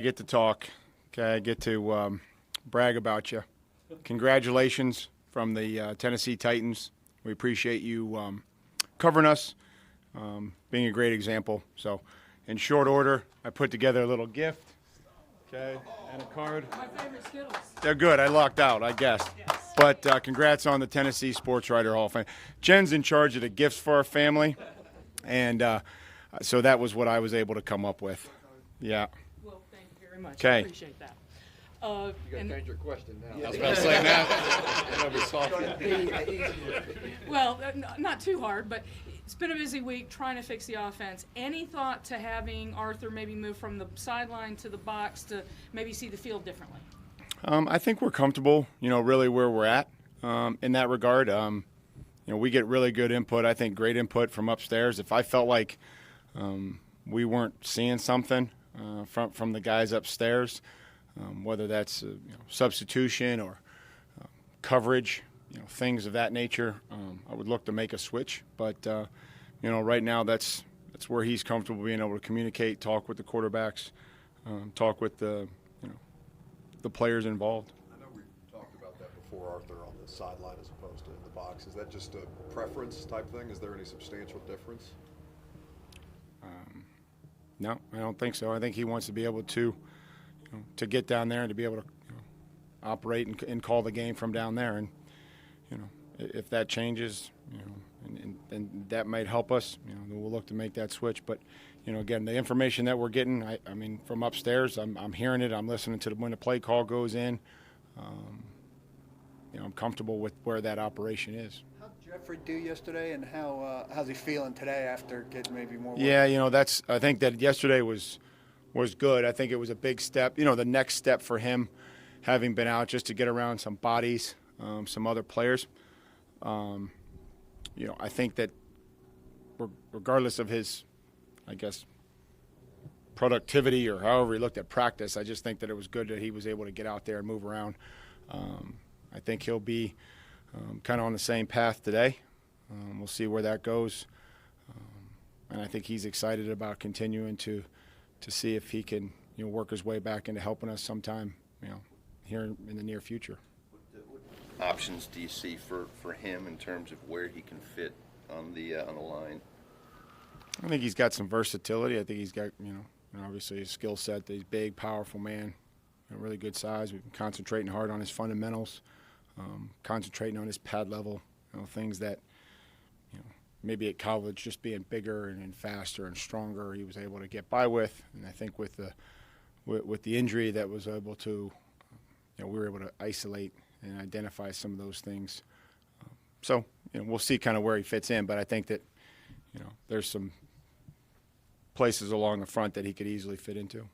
get to talk. Okay, I get to brag about you. Congratulations from the Tennessee Titans. We appreciate you covering us, being a great example. So, in short order, I put together a little gift, okay, and a card. My favorite Skittles. They're good. I lucked out, I guess. Yes. But Congrats on the Tennessee Sports Writer Hall of Fame. Jen's in charge of the gifts for our family, and so that was what I was able to come up with. Yeah. Well, thank you very much. Okay. I appreciate that. You got to change your question now. I was about to say that. Well, not too hard, but it's been a busy week trying to fix the offense. Any thought to having Arthur maybe move from the sideline to the box to maybe see the field differently? I think we're comfortable, really where we're at in that regard. We get really good input, I think great input from upstairs. If I felt like we weren't seeing something from the guys upstairs, whether that's substitution or coverage, things of that nature, I would look to make a switch. But, right now that's where he's comfortable being able to communicate, talk with the quarterbacks, talk with the players involved. I know we talked about that before, Arthur, on the sideline as opposed to in the box. Is that just a preference type thing? Is there any substantial difference? No, I don't think so. I think he wants to be able to get down there and to be able to operate and call the game from down there. And if that changes, and that might help us, then we'll look to make that switch. But again, the information that we're getting, I mean, from upstairs, I'm hearing it. I'm listening to when the play call goes in. I'm comfortable with where that operation is. How'd Jeffrey do yesterday, and how's he feeling today after getting maybe more work? Yeah, I think that yesterday was good. I think it was a big step. The next step for him, having been out just to get around some bodies, some other players. I think that regardless of his, I guess, productivity or however he looked at practice, I just think that it was good that he was able to get out there and move around. I think he'll be kind of on the same path today. We'll see where that goes. And I think he's excited about continuing to see if he can work his way back into helping us sometime here in the near future. What options do you see for him in terms of where he can fit on the line? I think he's got some versatility. I think he's got obviously a skill set. That he's big, powerful man, really good size. We've been concentrating hard on his fundamentals, concentrating on his pad level, things that maybe at college just being bigger and faster and stronger he was able to get by with. And I think with the injury that was able to, we were able to isolate and identify some of those things. So we'll see kind of where he fits in, but I think that there's some places along the front that he could easily fit into. You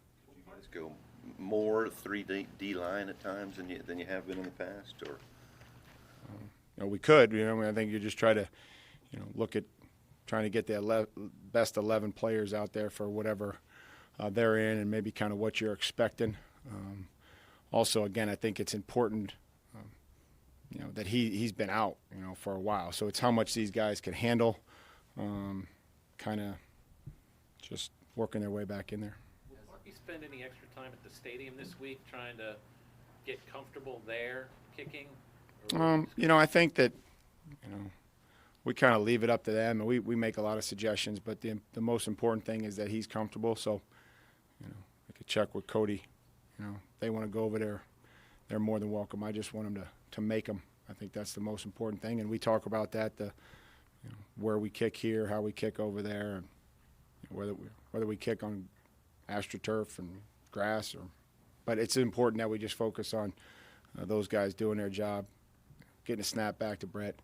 guys go more 3D line at times than you have been in the past, or? We could. I think you just try to, look at trying to get the best 11 players out there for whatever they're in, and maybe kind of what you're expecting. Also, again, I think it's important, that he's been out, for a while. So it's how much these guys can handle, kind of just working their way back in there. Will Marky spend any extra time at the stadium this week trying to get comfortable there kicking? I think that, we kind of leave it up to them, and we make a lot of suggestions, but the most important thing is that he's comfortable. So, I could check with Cody. If they want to go over there, they're more than welcome. I just want them to make them. I think that's the most important thing, and we talk about that, where we kick here, how we kick over there, and whether we kick on AstroTurf and grass, but it's important that we just focus on those guys doing their job, getting a snap back to Brett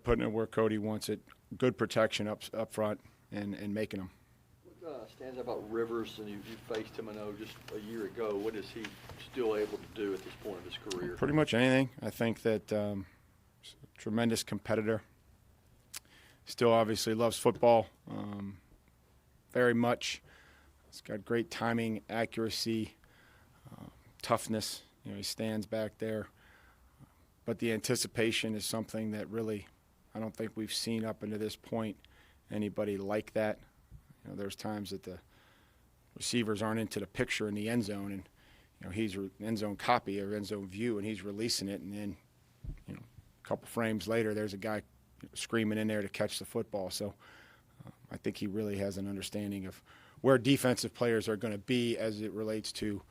putting it where Cody wants it, good protection up front, and making them. What stands out about Rivers, and you faced him, I know, just a year ago? What is he still able to do at this point of his career? Pretty much anything. I think that he's a tremendous competitor. Still obviously loves football very much. He's got great timing, accuracy, toughness. He stands back there. But the anticipation is something that really I don't think we've seen up until this point anybody like that. There's times that the receivers aren't into the picture in the end zone, and he's end zone copy or end zone view, and he's releasing it, and then a couple frames later, there's a guy screaming in there to catch the football. So I think he really has an understanding of where defensive players are going to be as it relates to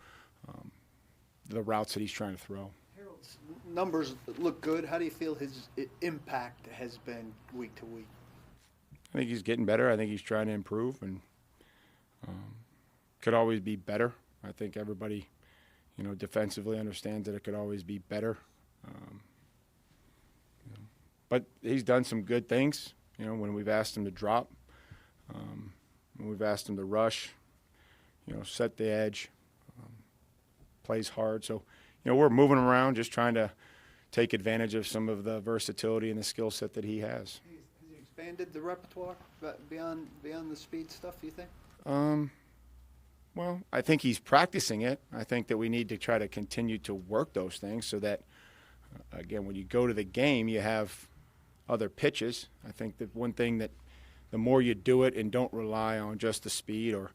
the routes that he's trying to throw. Harold's numbers look good. How do you feel his impact has been week to week? I think he's getting better. I think he's trying to improve, and could always be better. I think everybody, defensively understands that it could always be better. But he's done some good things, when we've asked him to drop, when we've asked him to rush, set the edge, plays hard. So, we're moving around, just trying to take advantage of some of the versatility and the skill set that he has. Has he expanded the repertoire beyond the speed stuff, you think? Well, I think he's practicing it. I think that we need to try to continue to work those things so that, again, when you go to the game, you have other pitches. I think that one thing that the more you do it and don't rely on just the speed, or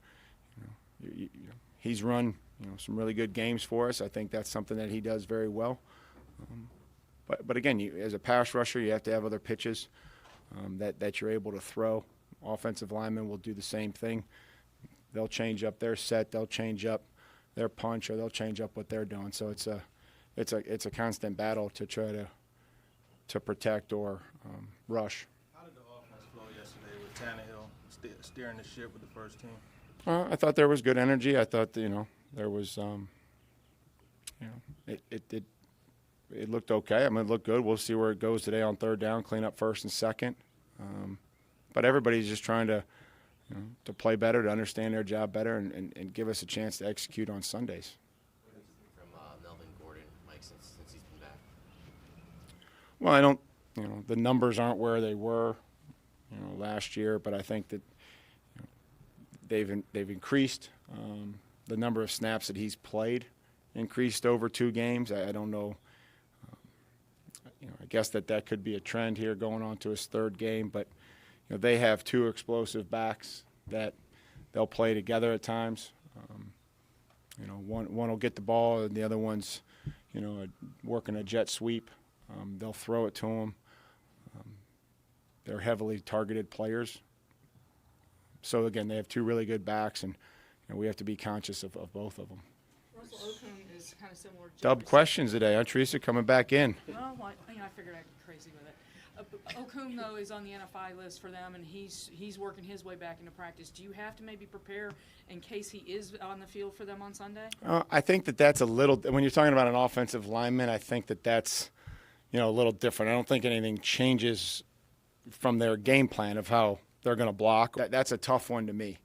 he's run some really good games for us. I think that's something that he does very well. But again, as a pass rusher, you have to have other pitches that you're able to throw. Offensive linemen will do the same thing. They'll change up their set, they'll change up their punch, or they'll change up what they're doing. So it's a constant battle to try to protect or rush. How did the offense flow yesterday with Tannehill steering the ship with the first team? I thought there was good energy. I thought there was it looked okay. I mean, it looked good. We'll see where it goes today on third down, clean up first and second. But everybody's just trying to play better, to understand their job better, and give us a chance to execute on Sundays. From Melvin Gordon, Mike, since he's been back? Well, I don't, the numbers aren't where they were, last year, but I think that they've increased. The number of snaps that he's played increased over 2 games. I don't know. I guess that could be a trend here going on to his 3rd game, but they have 2 explosive backs that they'll play together at times. One will get the ball, and the other one's, working a jet sweep. They'll throw it to him. They're heavily targeted players. So again, they have 2 really good backs, and we have to be conscious of both of them. Russell Okung is kind of similar. Dub questions today, huh, Teresa? Coming back in. Well, I figured I'd get crazy with it. Okung, though, is on the NFI list for them, and he's working his way back into practice. Do you have to maybe prepare in case he is on the field for them on Sunday? I think that's a little – when you're talking about an offensive lineman, I think that's, a little different. I don't think anything changes from their game plan of how they're going to block. That's a tough one to me.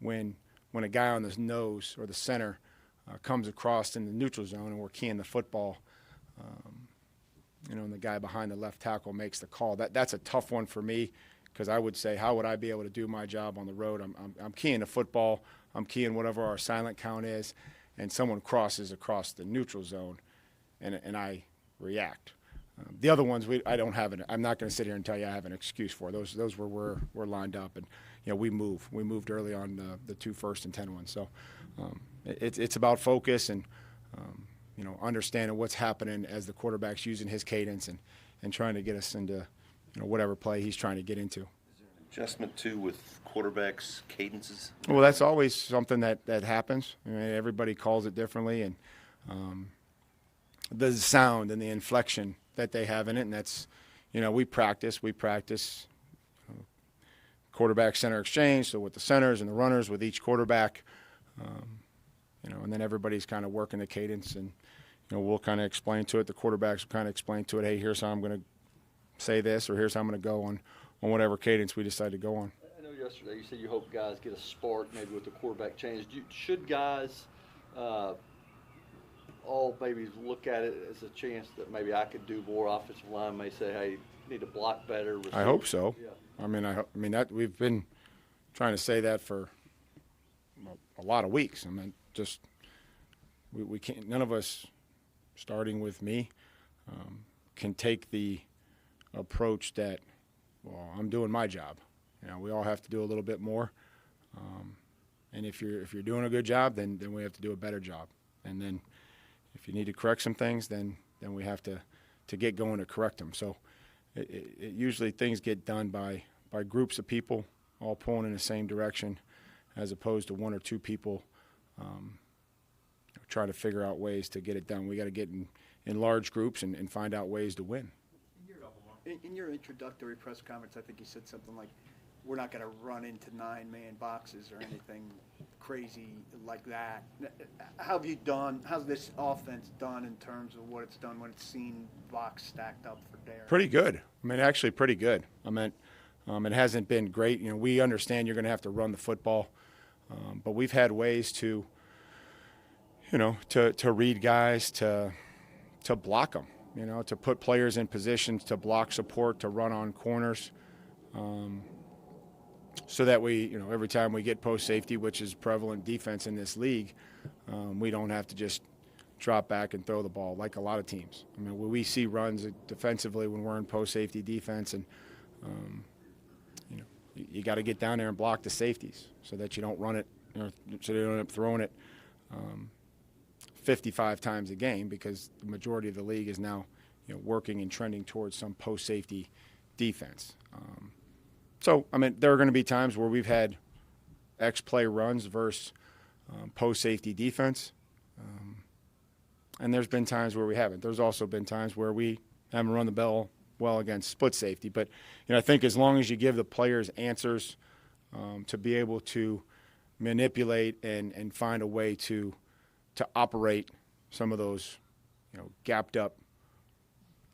When a guy on the nose or the center comes across in the neutral zone and we're keying the football, and the guy behind the left tackle makes the call. That's a tough one for me, because I would say, how would I be able to do my job on the road? I'm keying the football, I'm keying whatever our silent count is, and someone crosses across the neutral zone, and I react. The other ones, I don't have I'm not going to sit here and tell you I have an excuse for. Those were we're lined up, and we moved early on the 2 1st and 10 ones. So it's about focus and understanding what's happening as the quarterback's using his cadence and trying to get us into whatever play he's trying to get into. Is there an adjustment too with quarterbacks' cadences? Well, that's always something that happens. I mean, everybody calls it differently, and the sound and the inflection that they have in it, and that's, we practice quarterback center exchange, so with the centers and the runners with each quarterback, and then everybody's kind of working the cadence, and we'll kind of explain to it. The quarterbacks will kind of explain to it, hey, here's how I'm going to say this, or here's how I'm going to go on whatever cadence we decide to go on. I know yesterday you said you hope guys get a spark maybe with the quarterback change. Should guys all maybe look at it as a chance that maybe I could do more? Offensive line may say, hey, need to block better. I hope so. Yeah. I mean that we've been trying to say that for a lot of weeks. I mean, just we can't. None of us, starting with me, can take the approach that, well, I'm doing my job. We all have to do a little bit more, And if you're doing a good job, then we have to do a better job. And then if you need to correct some things, then we have to get going to correct them. So it usually things get done by groups of people all pulling in the same direction, as opposed to one or two people trying to figure out ways to get it done. We got to get in large groups and find out ways to win. In your introductory press conference, I think you said something like, we're not going to run into 9-man boxes or anything crazy like that. How's this offense done in terms of what it's done when it's seen box stacked up for Derek? Pretty good. I mean, actually pretty good. I mean, it hasn't been great. You know, we understand you're going to have to run the football, but we've had ways to, you know, to read guys, to block them, you know, to put players in positions to block support, to run on corners, so that we, you know, every time we get post safety, which is prevalent defense in this league, we don't have to just drop back and throw the ball like a lot of teams. I mean, when we see runs defensively when we're in post safety defense, and you know, you got to get down there and block the safeties so that you don't run it, you know, so they don't end up throwing it 55 times a game, because the majority of the league is now, you know, working and trending towards some post safety defense. So, I mean, there are going to be times where we've had X-play runs versus post-safety defense, and there's been times where we haven't. There's also been times where we haven't run the ball well against split safety. But, you know, I think as long as you give the players answers to be able to manipulate and find a way to operate some of those, you know, gapped-up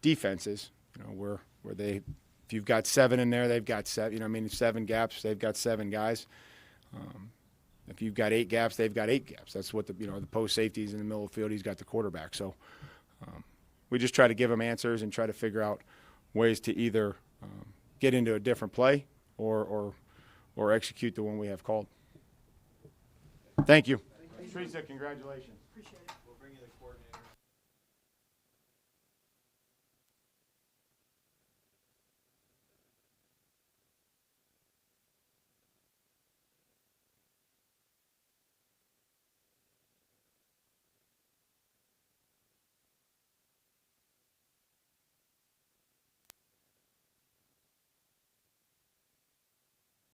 defenses, you know, where they – if you've got 7 in there, they've got 7. You know, I mean, 7 gaps, they've got 7 guys. If you've got 8 gaps, they've got 8 gaps. That's what the post safety's in the middle of the field. He's got the quarterback. So we just try to give them answers and try to figure out ways to either get into a different play or execute the one we have called. Thank you. Teresa, congratulations. Appreciate it.